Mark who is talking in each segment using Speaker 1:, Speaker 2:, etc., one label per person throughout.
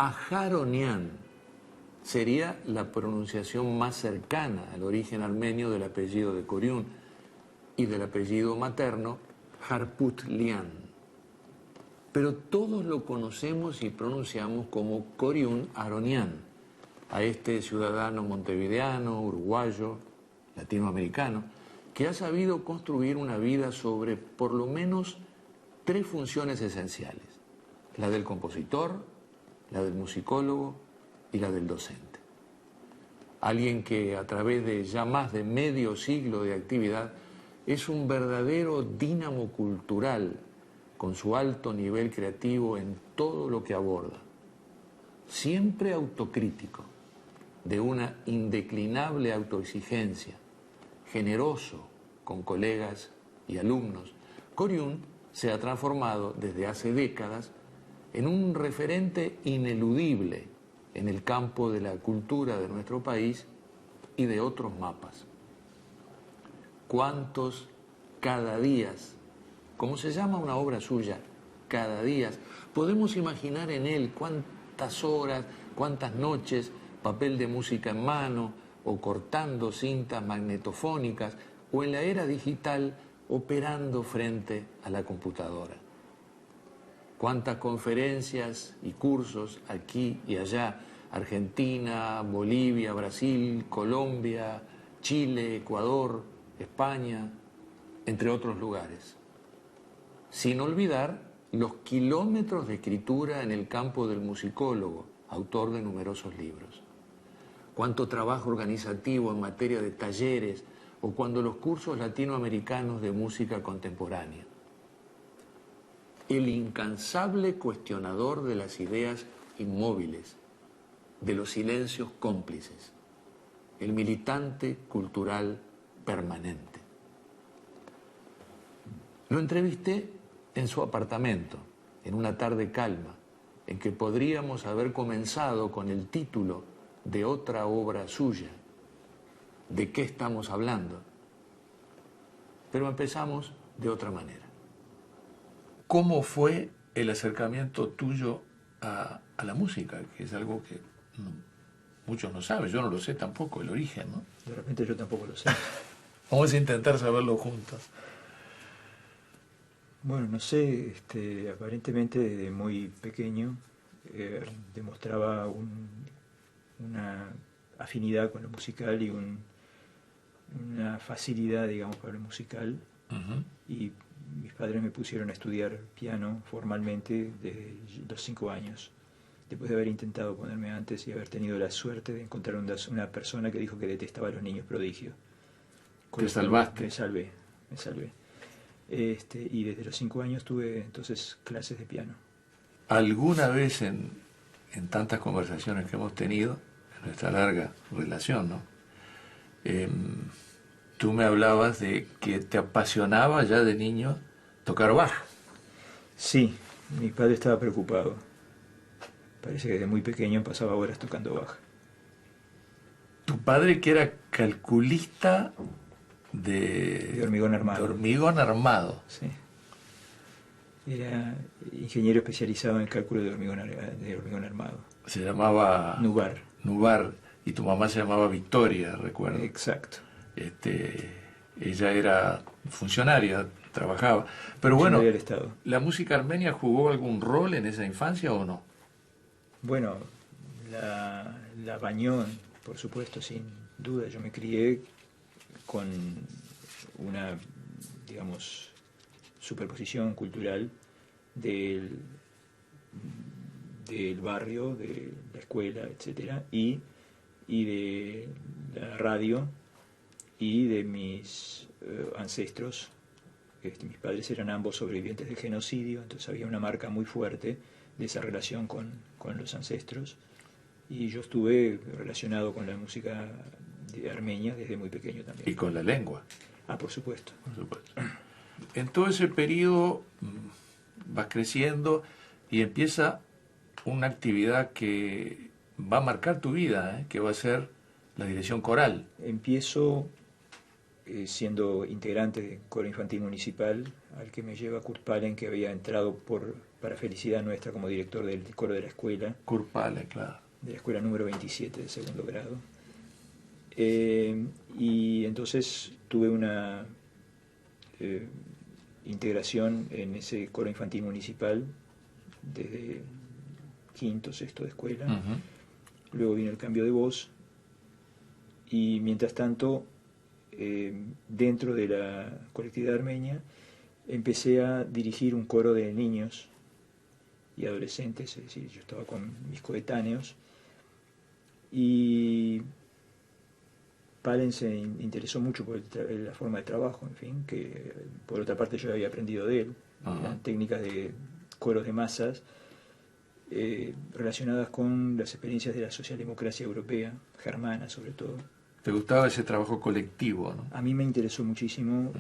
Speaker 1: Aharonian sería la pronunciación más cercana al origen armenio del apellido de Koryun y del apellido materno Harputlian. Pero todos lo conocemos y pronunciamos como Koryun Aronian, a este ciudadano montevideano, uruguayo, latinoamericano, que ha sabido construir una vida sobre por lo menos 3 funciones esenciales: la del compositor, la del musicólogo y la del docente. Alguien que a través de ya más de medio siglo de actividad es un verdadero dínamo cultural con su alto nivel creativo en todo lo que aborda. Siempre autocrítico, de una indeclinable autoexigencia, generoso con colegas y alumnos, Koryun se ha transformado desde hace décadas en un referente ineludible en el campo de la cultura de nuestro país y de otros mapas. ¿Cuántos cada día, como se llama una obra suya, cada día, podemos imaginar en él cuántas horas, cuántas noches, papel de música en mano o cortando cintas magnetofónicas o en la era digital operando frente a la computadora? Cuántas conferencias y cursos aquí y allá, Argentina, Bolivia, Brasil, Colombia, Chile, Ecuador, España, entre otros lugares. Sin olvidar los kilómetros de escritura en el campo del musicólogo, autor de numerosos libros. Cuánto trabajo organizativo en materia de talleres o cuando los cursos latinoamericanos de música contemporánea. El incansable cuestionador de las ideas inmóviles, de los silencios cómplices, el militante cultural permanente. Lo entrevisté en su apartamento, en una tarde calma, en que podríamos haber comenzado con el título de otra obra suya, ¿De qué estamos hablando? Pero empezamos de otra manera. ¿Cómo fue el acercamiento tuyo a la música? Que es algo que muchos no saben, yo no lo sé tampoco, el origen, ¿no?
Speaker 2: De repente yo tampoco lo sé.
Speaker 1: Vamos a intentar saberlo juntos.
Speaker 2: Bueno, no sé, aparentemente desde muy pequeño demostraba una afinidad con lo musical y una facilidad, digamos, para lo musical.
Speaker 1: Uh-huh.
Speaker 2: Y mis padres me pusieron a estudiar piano formalmente desde los 5 años, después de haber intentado ponerme antes y haber tenido la suerte de encontrar una persona que dijo que detestaba a los niños prodigio.
Speaker 1: Te salvaste.
Speaker 2: Me salvé. Y desde los 5 años tuve entonces clases de piano.
Speaker 1: ¿Alguna vez en tantas conversaciones que hemos tenido, en nuestra larga relación, ¿no? Tú me hablabas de que te apasionaba ya de niño tocar Bach?
Speaker 2: Sí, mi padre estaba preocupado. Parece que desde muy pequeño pasaba horas tocando Bach.
Speaker 1: Tu padre, que era calculista
Speaker 2: de hormigón armado.
Speaker 1: De hormigón armado.
Speaker 2: Sí. Era ingeniero especializado en el cálculo de hormigón armado.
Speaker 1: Se llamaba Nubar. Y tu mamá se llamaba Victoria, recuerdo.
Speaker 2: Exacto.
Speaker 1: Ella era funcionaria, trabajaba. Pero bueno,
Speaker 2: del Estado.
Speaker 1: ¿La música armenia jugó algún rol en esa infancia o no?
Speaker 2: Bueno, la bañó, por supuesto, sin duda. Yo me crié con una, digamos, superposición cultural del barrio, de la escuela, etcétera, y de la radio y de mis ancestros. Mis padres eran ambos sobrevivientes del genocidio, entonces había una marca muy fuerte de esa relación con los ancestros, y yo estuve relacionado con la música de Armenia desde muy pequeño también.
Speaker 1: ¿Y con la lengua?
Speaker 2: Por supuesto.
Speaker 1: Por supuesto. En todo ese periodo vas creciendo y empieza una actividad que va a marcar tu vida, que va a ser la dirección coral.
Speaker 2: Empiezo siendo integrante del coro infantil municipal, al que me lleva Kurt Palen, que había entrado para felicidad nuestra como director del coro de la escuela.
Speaker 1: Kurt Palen, claro.
Speaker 2: De la escuela número 27 de segundo grado. Y entonces tuve una integración en ese coro infantil municipal desde quinto, sexto de escuela. Luego vino el cambio de voz y mientras tanto dentro de la colectividad armenia empecé a dirigir un coro de niños y adolescentes, es decir, yo estaba con mis coetáneos y Palen se interesó mucho por la forma de trabajo, en fin, que por otra parte yo había aprendido de él, las técnicas de coros de masas relacionadas con las experiencias de la socialdemocracia europea, germana sobre todo.
Speaker 1: ¿Te gustaba ese trabajo colectivo, no?
Speaker 2: A mí me interesó muchísimo,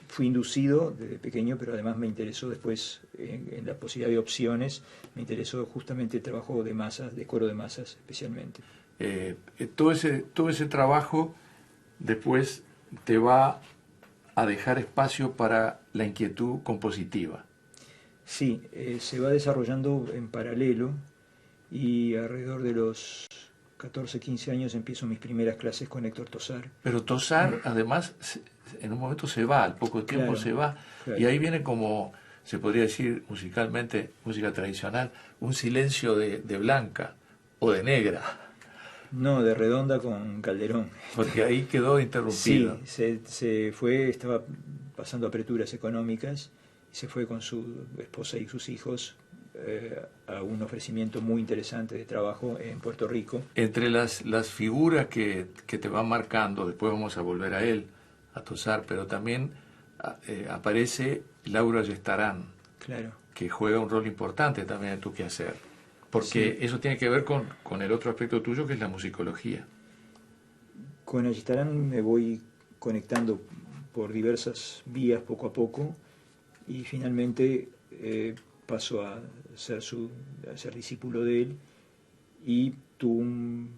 Speaker 2: fui inducido desde pequeño, pero además me interesó después en la posibilidad de opciones, me interesó justamente el trabajo de masas, de coro de masas especialmente.
Speaker 1: Todo ese trabajo después te va a dejar espacio para la inquietud compositiva.
Speaker 2: Sí, se va desarrollando en paralelo y alrededor de los 14, 15 años empiezo mis primeras clases con Héctor Tosar.
Speaker 1: Pero Tosar, además, en un momento se va, al poco tiempo se va, y ahí viene como, se podría decir musicalmente, música tradicional, un silencio de Blanca o de Negra.
Speaker 2: No, de Redonda con Calderón.
Speaker 1: Porque ahí quedó interrumpido.
Speaker 2: Sí, se fue, estaba pasando aperturas económicas, y se fue con su esposa y sus hijos a un ofrecimiento muy interesante de trabajo en Puerto Rico.
Speaker 1: Entre las figuras que te van marcando, después vamos a volver a él, a Tosar, pero también aparece Laura Ayestarán,
Speaker 2: claro,
Speaker 1: que juega un rol importante también en tu quehacer, porque sí, eso tiene que ver con el otro aspecto tuyo, que es la musicología.
Speaker 2: Con Ayestarán me voy conectando por diversas vías poco a poco, y finalmente paso a ser discípulo de él, y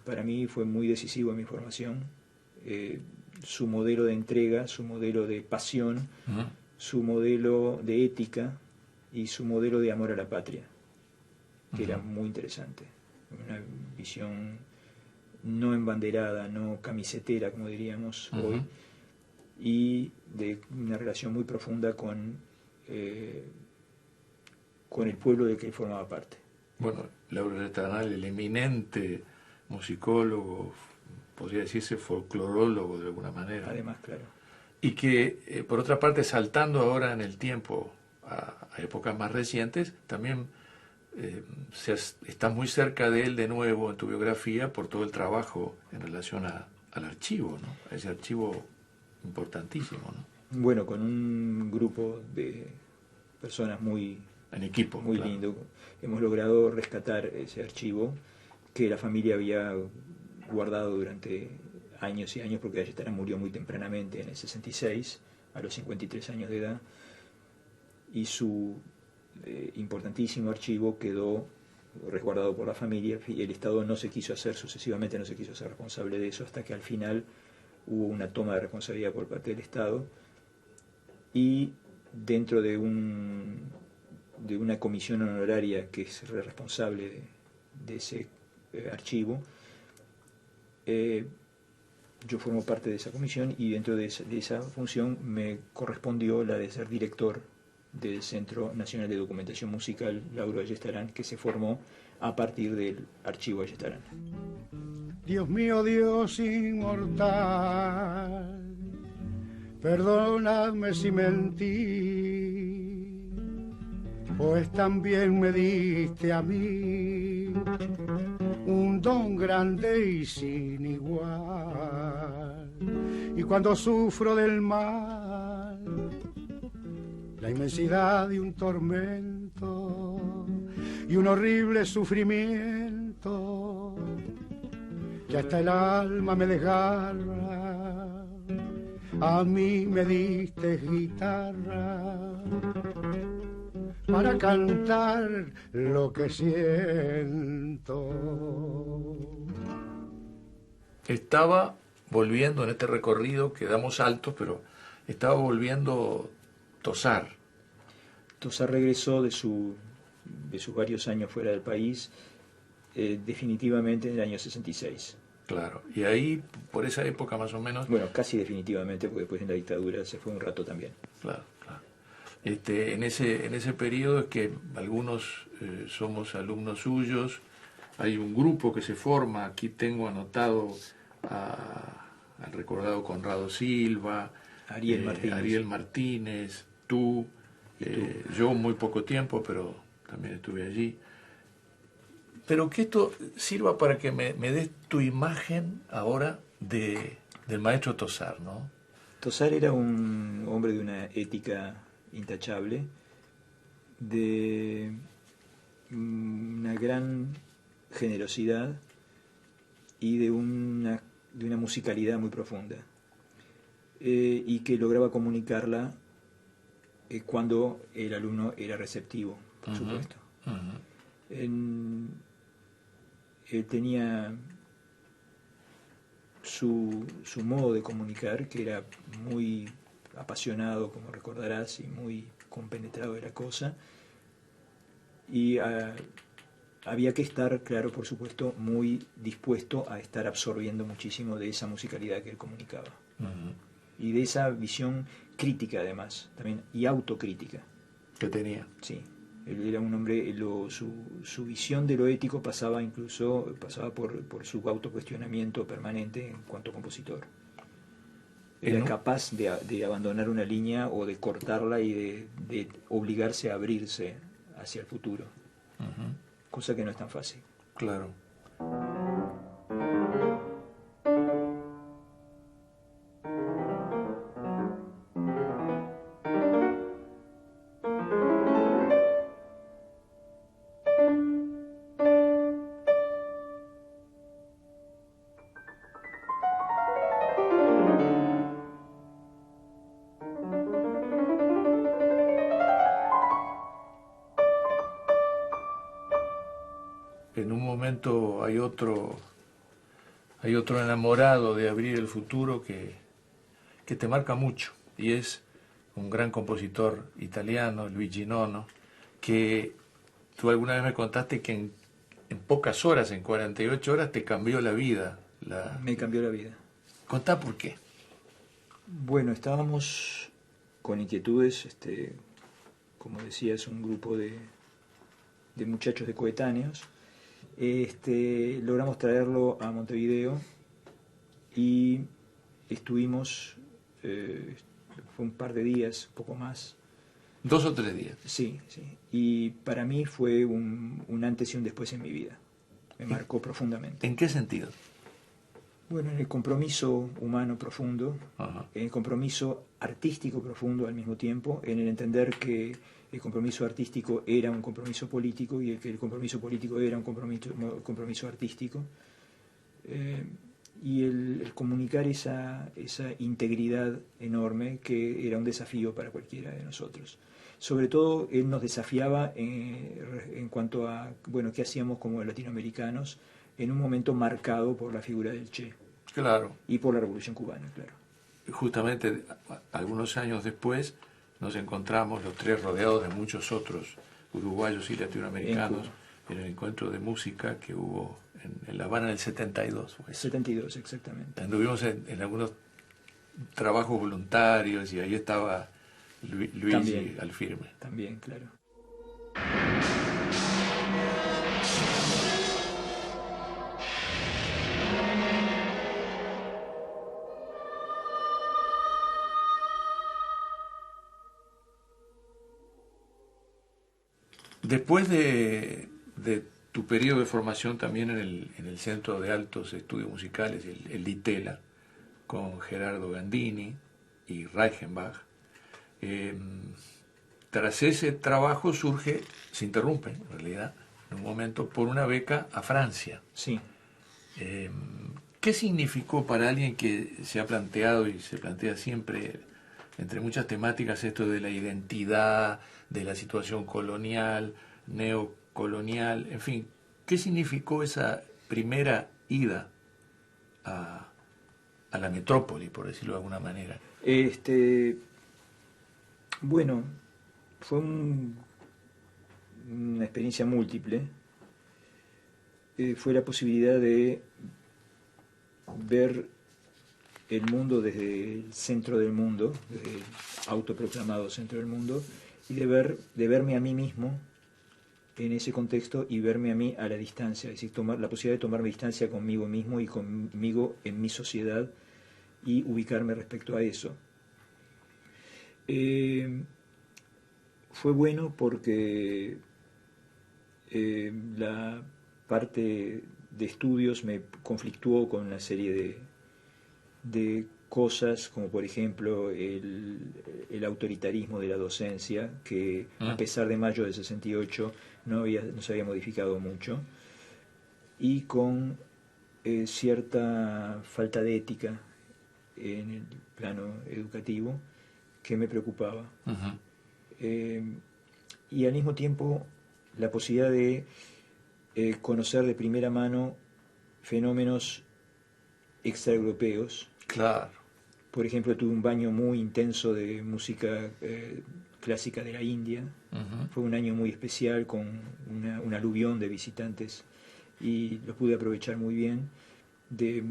Speaker 2: para mí fue muy decisivo en mi formación, su modelo de entrega, su modelo de pasión, su modelo de ética y su modelo de amor a la patria, que era muy interesante. Una visión no embanderada, no camisetera, como diríamos hoy, y de una relación muy profunda con el pueblo del que él formaba parte.
Speaker 1: Bueno, Laura Ayestarán, el eminente musicólogo, podría decirse folclorólogo de alguna manera.
Speaker 2: Además, claro.
Speaker 1: Y que, por otra parte, saltando ahora en el tiempo a épocas más recientes, también estás muy cerca de él de nuevo en tu biografía por todo el trabajo en relación al archivo, ¿no? A ese archivo importantísimo, ¿no?
Speaker 2: Bueno, con un grupo de personas muy
Speaker 1: en equipo,
Speaker 2: muy
Speaker 1: claro,
Speaker 2: lindo, hemos logrado rescatar ese archivo que la familia había guardado durante años y años, porque Ayestarán murió muy tempranamente, en el 66, a los 53 años de edad, y su importantísimo archivo quedó resguardado por la familia, y el Estado sucesivamente no se quiso hacer responsable de eso, hasta que al final hubo una toma de responsabilidad por parte del Estado, y dentro de una comisión honoraria que es responsable de ese archivo, yo formo parte de esa comisión, y dentro de esa función me correspondió la de ser director del Centro Nacional de Documentación Musical Laura Ayestarán, que se formó a partir del archivo Ayestarán.
Speaker 3: Dios mío, Dios inmortal, perdóname si mentí, pues también me diste a mí un don grande y sin igual. Y cuando sufro del mal, la inmensidad de un tormento y un horrible sufrimiento que hasta el alma me desgarra, a mí me diste guitarra para cantar lo que siento.
Speaker 1: Estaba volviendo en este recorrido, que damos saltos, pero estaba volviendo Tosar.
Speaker 2: Tosar regresó de sus varios años fuera del país, definitivamente en el año 66.
Speaker 1: Claro, y ahí, por esa época más o menos...
Speaker 2: Bueno, casi definitivamente, porque después en la dictadura se fue un rato también.
Speaker 1: Claro, claro. En ese periodo es que algunos somos alumnos suyos, hay un grupo que se forma, aquí tengo anotado al recordado Conrado Silva, Ariel Martínez, tú, yo muy poco tiempo, pero también estuve allí. Pero que esto sirva para que me des tu imagen ahora del maestro Tosar, ¿no?
Speaker 2: Tosar era un hombre de una ética intachable, de una gran generosidad y de una musicalidad muy profunda, y que lograba comunicarla cuando el alumno era receptivo, por supuesto. Él tenía su modo de comunicar, que era muy apasionado, como recordarás, y muy compenetrado de la cosa, y había que estar, claro, por supuesto, muy dispuesto a estar absorbiendo muchísimo de esa musicalidad que él comunicaba. Y de esa visión crítica, además, también, y autocrítica.
Speaker 1: Que tenía.
Speaker 2: Sí. Él era un hombre, su visión de lo ético pasaba por su autocuestionamiento permanente en cuanto a compositor. Era capaz de abandonar una línea o de cortarla y de obligarse a abrirse hacia el futuro. Cosa que no es tan fácil.
Speaker 1: Claro. En un momento hay otro enamorado de abrir el futuro que te marca mucho, y es un gran compositor italiano, Luigi Nono, que tú alguna vez me contaste que en pocas horas, en 48 horas, te cambió la vida.
Speaker 2: Me cambió la vida.
Speaker 1: Contá por qué.
Speaker 2: Bueno, estábamos con inquietudes, como decías, un grupo de muchachos de coetáneos. Logramos traerlo a Montevideo y estuvimos, fue un par de días, un poco más.
Speaker 1: 2 o 3 días.
Speaker 2: Sí, sí. Y para mí fue un antes y un después en mi vida. Me marcó profundamente.
Speaker 1: ¿En qué sentido?
Speaker 2: Bueno, en el compromiso humano profundo, en el compromiso artístico profundo al mismo tiempo, en el entender que el compromiso artístico era un compromiso político y que el compromiso político era un compromiso artístico, y el comunicar esa integridad enorme que era un desafío para cualquiera de nosotros. Sobre todo, él nos desafiaba en cuanto a, bueno, qué hacíamos como latinoamericanos en un momento marcado por la figura del Che.
Speaker 1: Claro.
Speaker 2: Y por la Revolución Cubana, claro.
Speaker 1: Justamente algunos años después nos encontramos los tres rodeados de muchos otros uruguayos y latinoamericanos en el encuentro de música que hubo en La Habana en el 72. Pues.
Speaker 2: 72, exactamente.
Speaker 1: Anduvimos en algunos trabajos voluntarios y ahí estaba Luigi
Speaker 2: también,
Speaker 1: al firme.
Speaker 2: También, claro.
Speaker 1: Después de tu periodo de formación también en el Centro de Altos Estudios Musicales, el Ditela, con Gerardo Gandini y Reichenbach, tras ese trabajo se interrumpe en realidad, en un momento, por una beca a Francia.
Speaker 2: Sí.
Speaker 1: ¿Qué significó para alguien que se ha planteado y se plantea siempre, entre muchas temáticas, esto de la identidad, de la situación colonial, neocolonial, en fin, qué significó esa primera ida a a la metrópoli, por decirlo de alguna manera?
Speaker 2: Bueno, fue una experiencia múltiple. Fue la posibilidad de ver el mundo desde el centro del mundo, desde el autoproclamado centro del mundo, y de verme a mí mismo en ese contexto y verme a mí a la distancia, es decir, la posibilidad de tomarme distancia conmigo mismo y conmigo en mi sociedad y ubicarme respecto a eso. Fue bueno porque la parte de estudios me conflictuó con una serie de cosas, como por ejemplo el autoritarismo de la docencia, que a pesar de mayo del 68 no se había modificado mucho, y con cierta falta de ética en el plano educativo que me preocupaba. Y al mismo tiempo la posibilidad de conocer de primera mano fenómenos extraeuropeos.
Speaker 1: Claro.
Speaker 2: Por ejemplo, tuve un baño muy intenso de música clásica de la India. Fue un año muy especial con un aluvión de visitantes y los pude aprovechar muy bien, de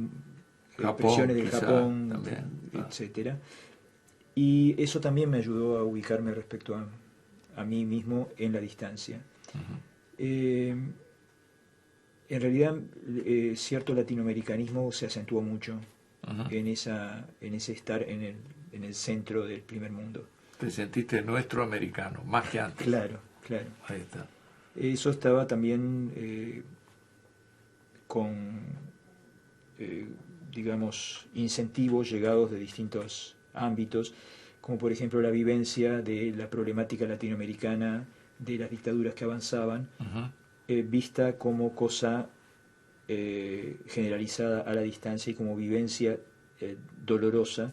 Speaker 2: expresiones del Japón,
Speaker 1: también,
Speaker 2: etcétera. Y eso también me ayudó a ubicarme respecto a mí mismo en la distancia. En realidad, cierto latinoamericanismo se acentuó mucho en ese estar en el centro del primer mundo.
Speaker 1: Te sentiste nuestro americano, más que antes.
Speaker 2: Claro, claro.
Speaker 1: Ahí está.
Speaker 2: Eso estaba también con, digamos, incentivos llegados de distintos ámbitos, como por ejemplo la vivencia de la problemática latinoamericana, de las dictaduras que avanzaban, vista como cosa generalizada a la distancia y como vivencia dolorosa,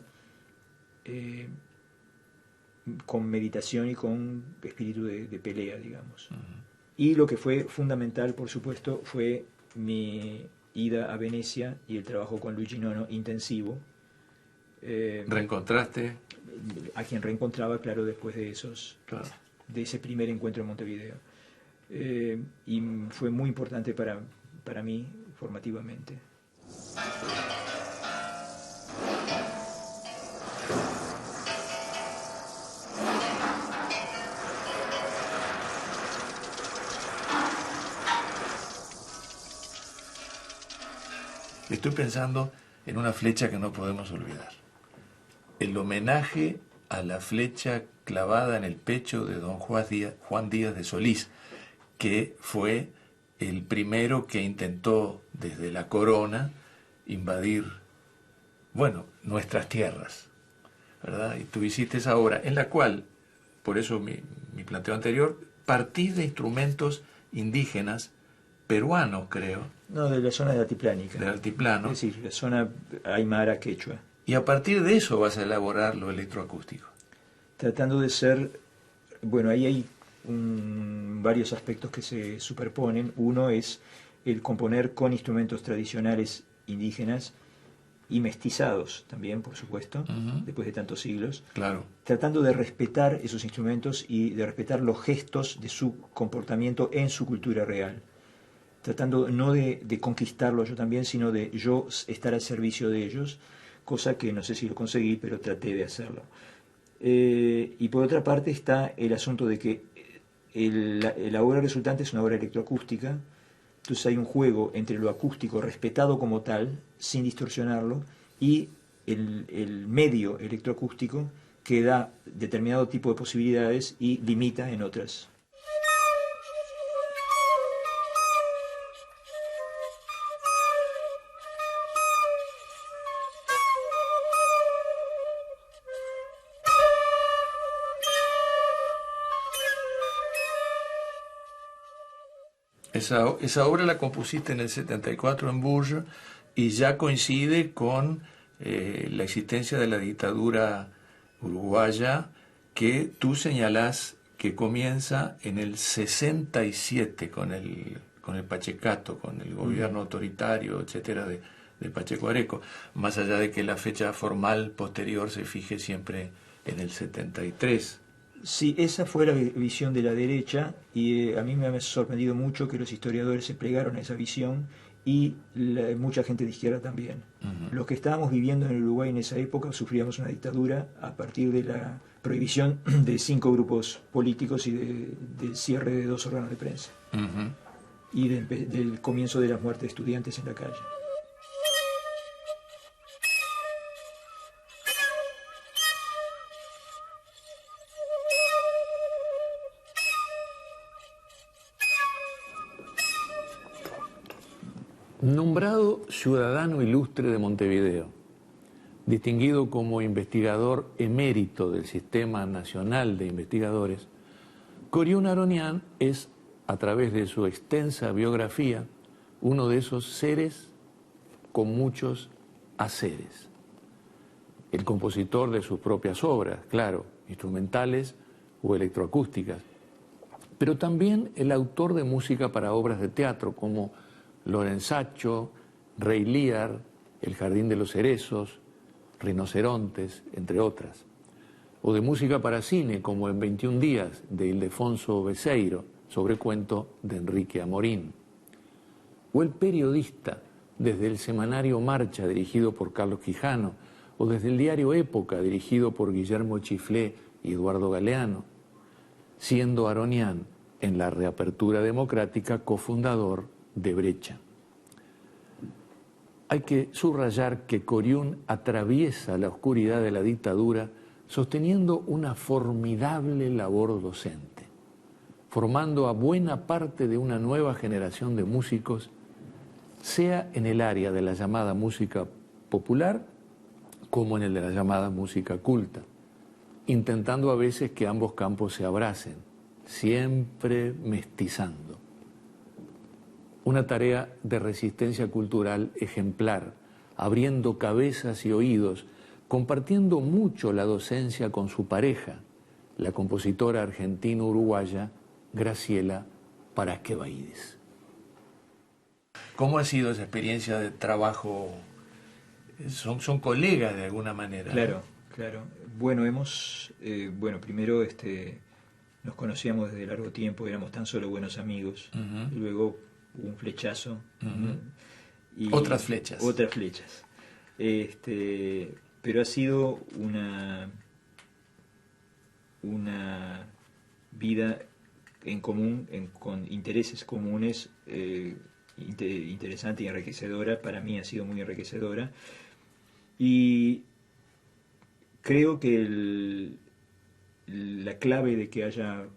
Speaker 2: con meditación y con espíritu de pelea, digamos. Y lo que fue fundamental, por supuesto, fue mi ida a Venecia y el trabajo con Luigi Nono intensivo.
Speaker 1: ¿Reencontraste?
Speaker 2: A quien reencontraba, claro, después de de ese primer encuentro en Montevideo. Y fue muy importante para mí formativamente.
Speaker 1: Estoy pensando en una flecha que no podemos olvidar. El homenaje a la flecha clavada en el pecho de don Juan Díaz de Solís, que fue el primero que intentó desde la corona invadir, bueno, nuestras tierras, ¿verdad? Y tú hiciste esa obra en la cual, por eso mi planteo anterior, partís de instrumentos indígenas, peruanos, creo.
Speaker 2: No, de la zona de Altiplánica.
Speaker 1: Del altiplano.
Speaker 2: Es decir, la zona aymara quechua.
Speaker 1: Y a partir de eso vas a elaborar lo electroacústico.
Speaker 2: Tratando de ser, bueno, ahí hay varios aspectos que se superponen. Uno es el componer con instrumentos tradicionales indígenas y mestizados también, por supuesto, después de tantos siglos.
Speaker 1: Claro.
Speaker 2: Tratando de respetar esos instrumentos y de respetar los gestos de su comportamiento en su cultura real. Tratando no de conquistarlos yo también, sino de yo estar al servicio de ellos, cosa que no sé si lo conseguí, pero traté de hacerlo. Y por otra parte está el asunto de que la obra resultante es una obra electroacústica, entonces hay un juego entre lo acústico respetado como tal, sin distorsionarlo, y el medio electroacústico que da determinado tipo de posibilidades y limita en otras.
Speaker 1: Esa obra la compusiste en el 74 en Bourges y ya coincide con la existencia de la dictadura uruguaya, que tú señalás que comienza en el 67 con el Pachecato, con el gobierno autoritario, etcétera, de Pacheco Areco, más allá de que la fecha formal posterior se fije siempre en el 73.
Speaker 2: Sí, esa fue la visión de la derecha y a mí me ha sorprendido mucho que los historiadores se plegaron a esa visión y mucha gente de izquierda también. Los que estábamos viviendo en el Uruguay en esa época sufríamos una dictadura a partir de la prohibición de 5 grupos políticos y del cierre de 2 órganos de prensa y del comienzo de las muertes de estudiantes en la calle.
Speaker 1: Nombrado ciudadano ilustre de Montevideo, distinguido como investigador emérito del Sistema Nacional de Investigadores, Coriún Aronian es, a través de su extensa biografía, uno de esos seres con muchos haceres. El compositor de sus propias obras, claro, instrumentales o electroacústicas, pero también el autor de música para obras de teatro como Lorenzaccio, Rey Lear, El Jardín de los Cerezos, Rinocerontes, entre otras. O de música para cine, como en 21 días, de Ildefonso Beseiro, sobre cuento de Enrique Amorín. O el periodista, desde el semanario Marcha, dirigido por Carlos Quijano, o desde el diario Época, dirigido por Guillermo Chiflé y Eduardo Galeano, siendo Aronian, en la reapertura democrática, cofundador de Brecha. Hay que subrayar que Coriún atraviesa la oscuridad de la dictadura sosteniendo una formidable labor docente, formando a buena parte de una nueva generación de músicos, sea en el área de la llamada música popular como en el de la llamada música culta, intentando a veces que ambos campos se abracen, siempre mestizando. Una tarea de resistencia cultural ejemplar, abriendo cabezas y oídos, compartiendo mucho la docencia con su pareja, la compositora argentino-uruguaya Graciela Parasquevaides. ¿Cómo ha sido esa experiencia de trabajo? Son colegas de alguna manera.
Speaker 2: Claro, ¿no? Claro. Bueno, primero nos conocíamos desde largo tiempo, éramos tan solo buenos amigos, y luego hubo un flechazo. Y
Speaker 1: otras flechas.
Speaker 2: Pero ha sido una vida en común, con intereses comunes, interesante y enriquecedora. Para mí ha sido muy enriquecedora. Y creo que la clave de que haya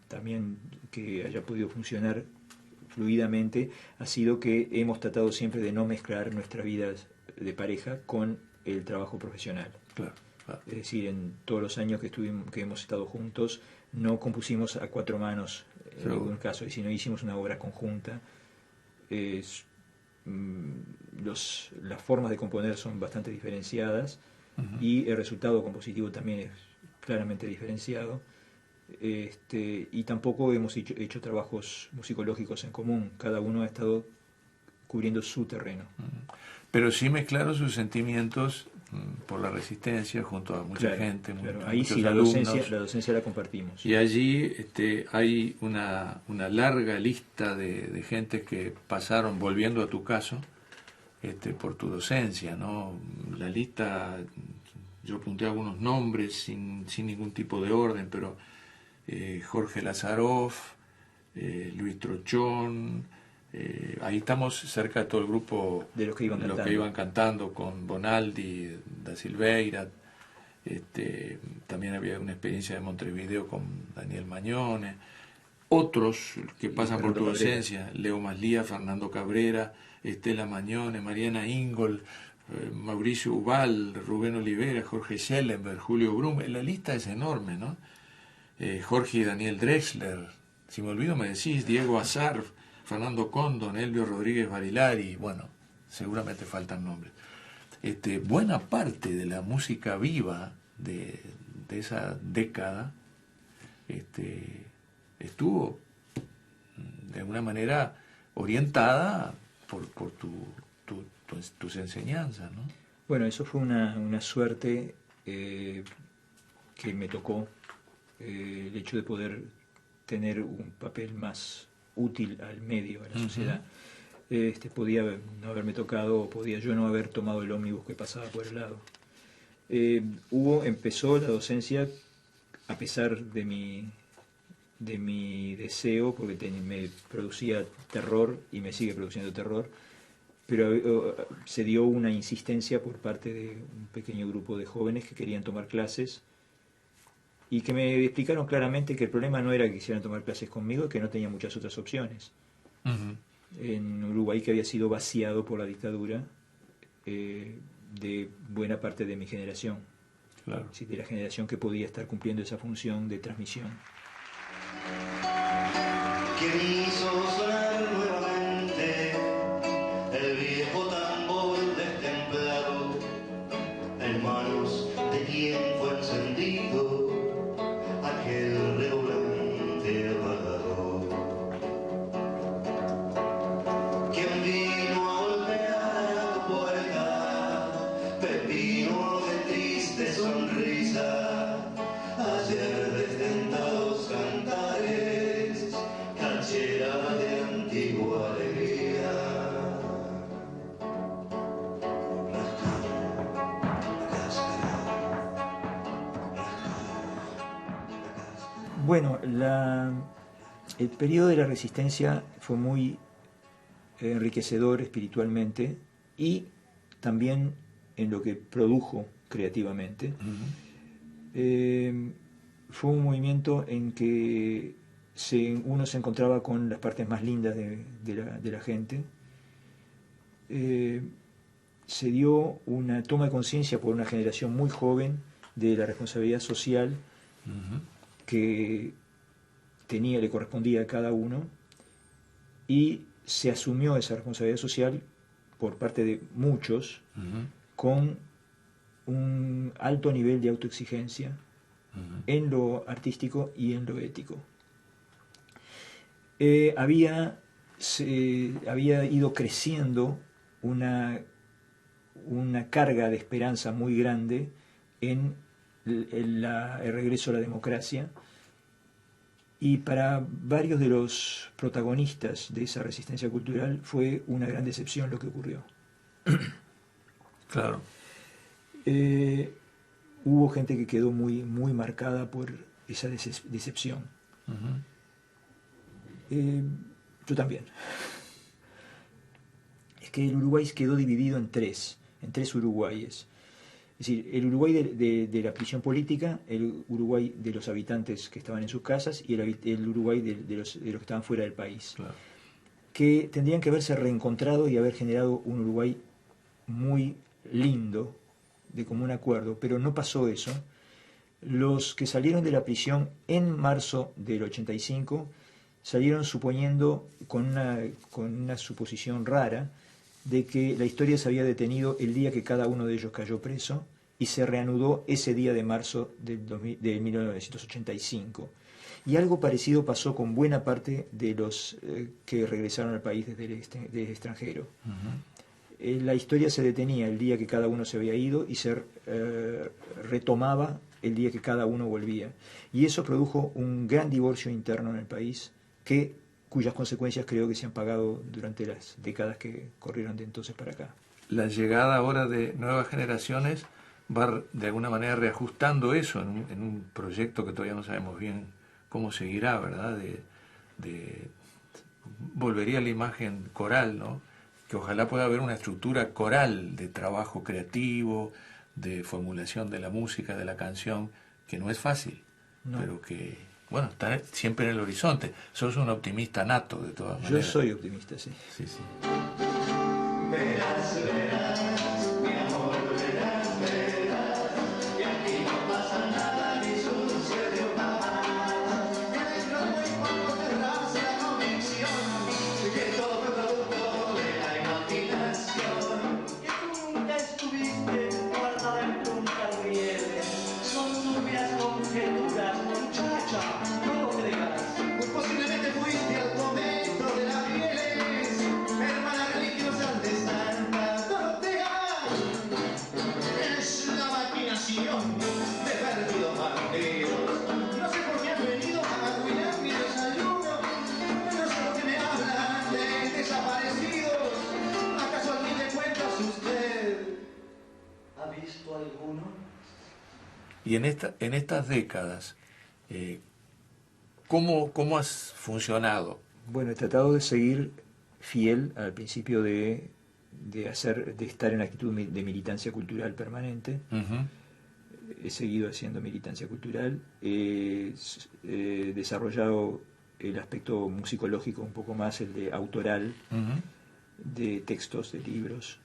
Speaker 2: podido funcionar fluidamente ha sido que hemos tratado siempre de no mezclar nuestras vidas de pareja con el trabajo profesional.
Speaker 1: Claro.
Speaker 2: Es decir, en todos los años que hemos estado juntos no compusimos a 4 manos en ningún caso, sino hicimos una obra conjunta. Las formas de componer son bastante diferenciadas y el resultado compositivo también es claramente diferenciado. Y tampoco hemos hecho trabajos musicológicos en común, cada uno ha estado cubriendo su terreno.
Speaker 1: Pero sí mezclaron sus sentimientos por la resistencia junto a mucha gente,
Speaker 2: ahí sí la docencia la compartimos.
Speaker 1: Y allí hay una larga lista de gente que pasaron, volviendo a tu caso, por tu docencia, ¿no? La lista, yo apunté algunos nombres sin ningún tipo de orden, pero Jorge Lazaroff, Luis Trochón, ahí estamos cerca de todo el grupo
Speaker 2: de los que iban
Speaker 1: cantando con Bonaldi, Da Silveira. También había una experiencia de Montevideo con Daniel Mañone, otros que pasan por tu docencia, Leo Maslía, Fernando Cabrera, Estela Mañone, Mariana Ingol, Mauricio Ubal, Rubén Olivera, Jorge Schellenberg, Julio Brum. La lista es enorme, ¿no? Jorge y Daniel Drexler, si me olvido me decís, Diego Azar, Fernando Condon, Elvio Rodríguez Barilari, bueno, seguramente faltan nombres. Buena parte de la música viva de esa década estuvo de alguna manera orientada por tu tus enseñanzas, ¿no?
Speaker 2: Bueno, eso fue una suerte que me tocó, el hecho de poder tener un papel más útil al medio, a la sociedad. Podía no haberme tocado, o podía yo no haber tomado el ómnibus que pasaba por el lado. Empezó la docencia a pesar de mi deseo, porque me producía terror y me sigue produciendo terror, pero se dio una insistencia por parte de un pequeño grupo de jóvenes que querían tomar clases y que me explicaron claramente que el problema no era que quisieran tomar clases conmigo, que no tenía muchas otras opciones. En Uruguay, que había sido vaciado por la dictadura de buena parte de mi generación,
Speaker 1: claro.
Speaker 2: Sí, de la generación que podía estar cumpliendo esa función de transmisión.
Speaker 4: ¿Quién hizo sonar nuevamente el viejo tambor destemplado? En manos de quien fue encendido aquel redoblante apagado. ¿Quién vino a golpear a tu puerta? Pepino de triste sonrisa, ayer desdentados cantares, canchera de antigua alegría.
Speaker 2: Bueno, el periodo de la resistencia fue muy enriquecedor espiritualmente y también en lo que produjo creativamente. Fue un movimiento en que uno se encontraba con las partes más lindas de la gente. Se dio una toma de conciencia por una generación muy joven de la responsabilidad social que le correspondía a cada uno, y se asumió esa responsabilidad social por parte de muchos con un alto nivel de autoexigencia en lo artístico y en lo ético. Había ido creciendo una carga de esperanza muy grande en el regreso a la democracia, y para varios de los protagonistas de esa resistencia cultural fue una gran decepción lo que ocurrió.
Speaker 1: Claro.
Speaker 2: Hubo gente que quedó muy, muy marcada por esa decepción. Yo también. Es que el Uruguay quedó dividido en tres Uruguayes. Es decir, el Uruguay de la prisión política, el Uruguay de los habitantes que estaban en sus casas y el Uruguay de los que estaban fuera del país.
Speaker 1: Claro.
Speaker 2: Que tendrían que haberse reencontrado y haber generado un Uruguay muy lindo, de común acuerdo, pero no pasó eso. Los que salieron de la prisión en marzo del 85 salieron suponiendo, con una suposición rara, de que la historia se había detenido el día que cada uno de ellos cayó preso, y se reanudó ese día de marzo de 1985. Y algo parecido pasó con buena parte de los que regresaron al país desde el extranjero. La historia se detenía el día que cada uno se había ido y se retomaba el día que cada uno volvía. Y eso produjo un gran divorcio interno en el país, cuyas consecuencias creo que se han pagado durante las décadas que corrieron de entonces para acá.
Speaker 1: La llegada ahora de nuevas generaciones va de alguna manera reajustando eso en un proyecto que todavía no sabemos bien cómo seguirá, ¿verdad? Volvería a la imagen coral, ¿no? Que ojalá pueda haber una estructura coral de trabajo creativo, de formulación de la música, de la canción, que no es fácil, pero que, bueno, está siempre en el horizonte. Sos un optimista nato, de todas maneras.
Speaker 2: Yo soy optimista, sí.
Speaker 1: Sí, sí.
Speaker 4: Verás, verás, mi amor, verás, verás, y aquí no pasa nada ni sucedió nada. Dentro muy poco tendrás la convicción que todo fue producto de la imaginación. Que tú nunca estuviste guardada en Punta Riel. Son turbias conjeturas, muchacha, no lo creas. Muy posiblemente fuiste al convento de las Mieles, hermana religiosa de Santa
Speaker 1: Y en estas décadas, ¿cómo has funcionado?
Speaker 2: Bueno, he tratado de seguir fiel al principio de estar en la actitud de militancia cultural permanente.
Speaker 1: Ujú.
Speaker 2: He seguido haciendo militancia cultural, he desarrollado el aspecto musicológico un poco más, el de autoral,
Speaker 1: Ujú.
Speaker 2: de textos, de libros,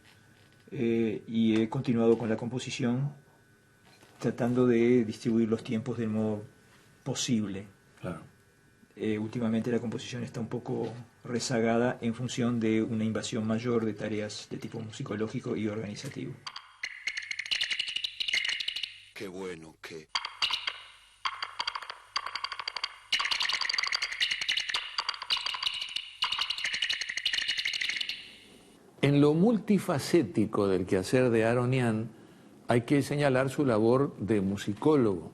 Speaker 2: y he continuado con la composición, tratando de distribuir los tiempos del modo posible.
Speaker 1: Claro.
Speaker 2: Últimamente la composición está un poco rezagada en función de una invasión mayor de tareas de tipo musicológico y organizativo.
Speaker 5: Qué bueno que...
Speaker 1: En lo multifacético del quehacer de Aronian hay que señalar su labor de musicólogo,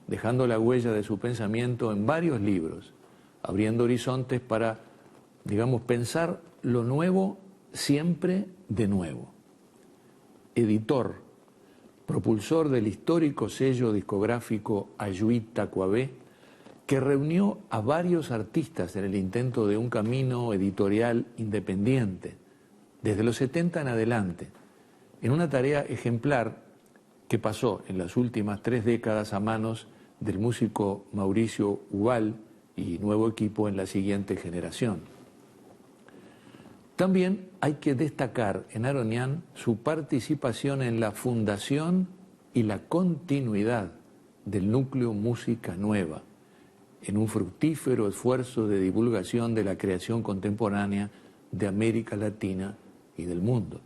Speaker 1: dejando la huella de su pensamiento en varios libros, abriendo horizontes para, digamos, pensar lo nuevo siempre de nuevo. Editor, propulsor del histórico sello discográfico Ayuit Tacuabé, que reunió a varios artistas en el intento de un camino editorial independiente, desde los 70 en adelante, en una tarea ejemplar que pasó en las últimas 3 décadas a manos del músico Mauricio Ubal y nuevo equipo en la siguiente generación. También hay que destacar en Aronian su participación en la fundación y la continuidad del núcleo Música Nueva, en un fructífero esfuerzo de divulgación de la creación contemporánea de América Latina y del mundo.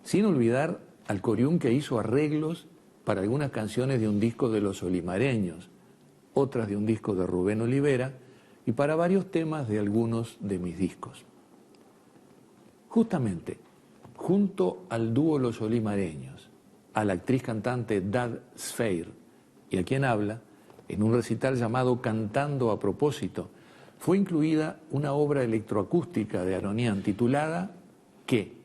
Speaker 1: Sin olvidar al Coriún, que hizo arreglos para algunas canciones de un disco de los Olimareños, otras de un disco de Rubén Olivera y para varios temas de algunos de mis discos. Justamente, junto al dúo Los Olimareños, a la actriz cantante Dad Sfeir y a quien habla, en un recital llamado Cantando a propósito, fue incluida una obra electroacústica de Aronian titulada ¿Qué?,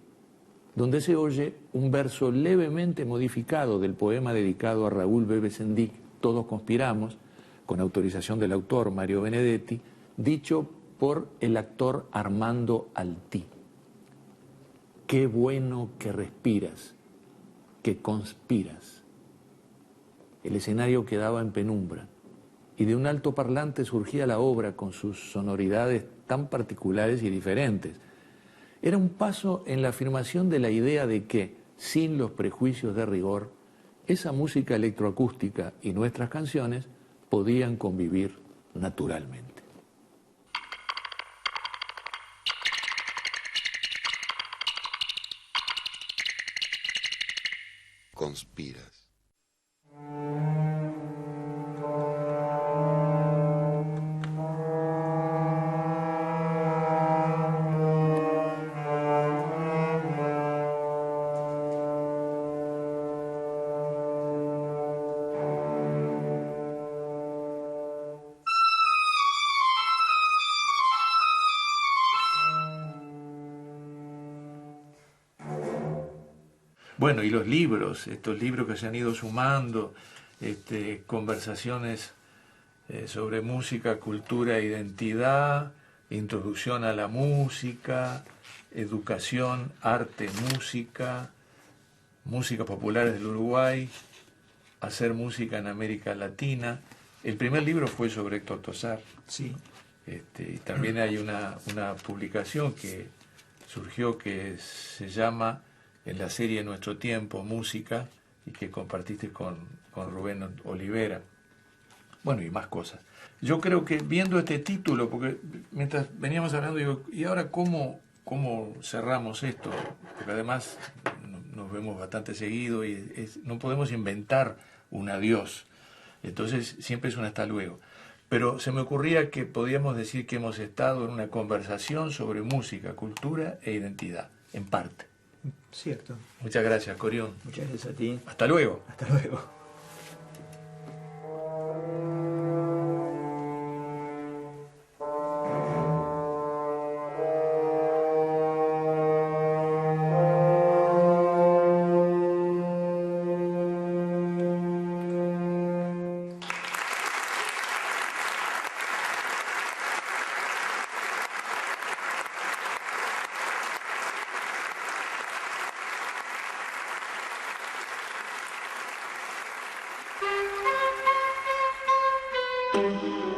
Speaker 1: donde se oye un verso levemente modificado del poema dedicado a Raúl Bebe Sendic, Todos conspiramos, con autorización del autor Mario Benedetti, dicho por el actor Armando Altí. Qué bueno que respiras, que conspiras. El escenario quedaba en penumbra y de un altoparlante surgía la obra con sus sonoridades tan particulares y diferentes. Era un paso en la afirmación de la idea de que, sin los prejuicios de rigor, esa música electroacústica y nuestras canciones podían convivir naturalmente.
Speaker 5: Conspiras.
Speaker 1: Bueno, y los libros, estos libros que se han ido sumando, conversaciones sobre música, cultura e identidad, introducción a la música, educación, arte, música, músicas populares del Uruguay, hacer música en América Latina. El primer libro fue sobre Héctor Tosar.
Speaker 2: Sí.
Speaker 1: Y también hay una publicación que surgió que se llama, en la serie Nuestro Tiempo, Música, y que compartiste con Rubén Olivera. Bueno, y más cosas. Yo creo que viendo este título, porque mientras veníamos hablando, digo, ¿y ahora cómo cerramos esto? Porque además nos vemos bastante seguido y no podemos inventar un adiós. Entonces siempre es un hasta luego. Pero se me ocurría que podíamos decir que hemos estado en una conversación sobre música, cultura e identidad, en parte.
Speaker 2: Cierto.
Speaker 1: Muchas gracias, Corión.
Speaker 2: Muchas gracias a ti.
Speaker 1: Hasta luego.
Speaker 2: Hasta luego.
Speaker 4: Thank